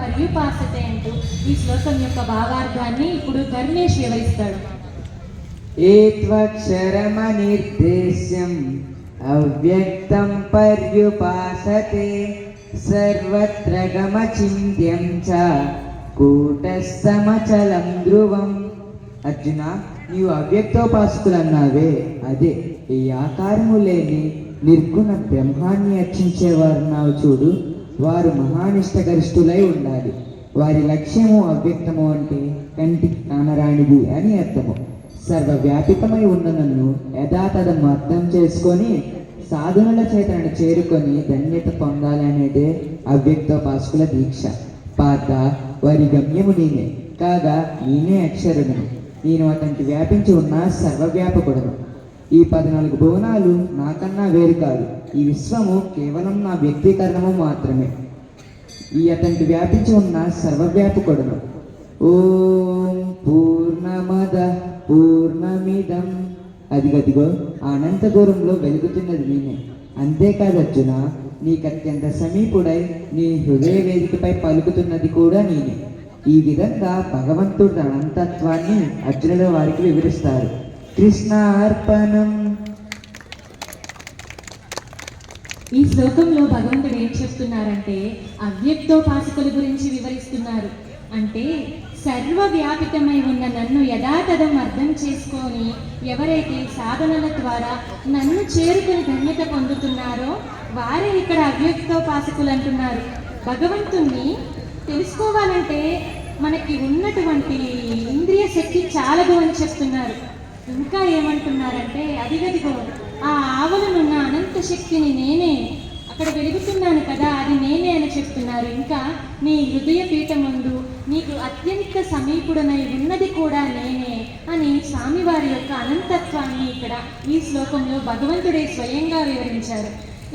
పర్యుపాసతే అంటూ ఈ శ్లోకం యొక్క భావార్థాన్ని ఇప్పుడు ధర్మేష్ వివరిస్తాడు. ఏత్వక్షరమనిర్దేశ్యం అవ్యక్తం పర్యుపాసతే సర్వత్ర గమచింత్యం చ కూటస్థమచలం ధ్రువం. అర్జున, నీవు అవ్యక్తోపాసకులన్నావే, అదే ఈ ఆకారము లేని నిర్గుణ బ్రహ్మాన్ని అర్చించేవారు నావు చూడు, వారు మహానిష్టగరిష్ఠులై ఉండాలి. వారి లక్ష్యము అవ్యక్తము అంటే కంటికి కానరానిది అని అర్థము. సర్వవ్యాపితమై ఉన్న నన్ను యథాతథము అర్థం చేసుకొని సాధనుల చేతను చేరుకొని ధన్యత పొందాలనేదే అవ్యక్తోపాసకుల దీక్ష. పార్థ, వారి గమ్యము నేనే కాగా నేనే అక్షరుడను. నేను అతనికి వ్యాపించి ఉన్న సర్వవ్యాపకుడను. ఈ 14 భువనాలు నాకన్నా వేరు కాదు. ఈ విశ్వము కేవలం నా వ్యక్తీకరణము మాత్రమే. ఈ అతనికి వ్యాపించి ఉన్న సర్వవ్యాపకుడను. ఓం పూర్ణమద పూర్ణమిదం. అదిగదిగో అనంత దూరంలో వెలుగుతున్నది నేనే. అంతేకాదు అర్జున, నీకు అత్యంత సమీపుడై నీ హృదయ వేదికపై పలుకుతున్నది కూడా నేనే. ఈ విధంగా భగవంతుడి అనంతత్వాన్ని అర్జునుల వారికి వివరిస్తారు. కృష్ణార్పణం. ఈ శ్లోకంలో భగవంతుడు ఏం చెప్తున్నారంటే అవ్యక్తోపాసకుల గురించి వివరిస్తున్నారు. అంటే సర్వవ్యాపితమై ఉన్న నన్ను యథాతథం అర్థం చేసుకొని ఎవరైతే సాధనల ద్వారా నన్ను చేరుకుని ధన్యత పొందుతున్నారో వారే ఇక్కడ అవ్యక్తోపాసకులు అంటున్నారు. భగవంతుణ్ణి తెలుసుకోవాలంటే మనకి ఉన్నటువంటి ఇంద్రియ శక్తి చాలదు అని చెప్తున్నారు. ఇంకా ఏమంటున్నారంటే అదిగదిగో ఆ ఆవలనున్న అనంత శక్తిని నేనే, అక్కడ వెలుగుతున్నాను కదా అది నేనే అని చెప్తున్నారు. ఇంకా నీ హృదయ పీఠ ముందు నీకు అత్యంత సమీపుడనై ఉన్నది కూడా నేనే అని స్వామివారి యొక్క అనంతత్వాన్ని ఇక్కడ ఈ శ్లోకంలో భగవంతుడే స్వయంగా వివరించారు.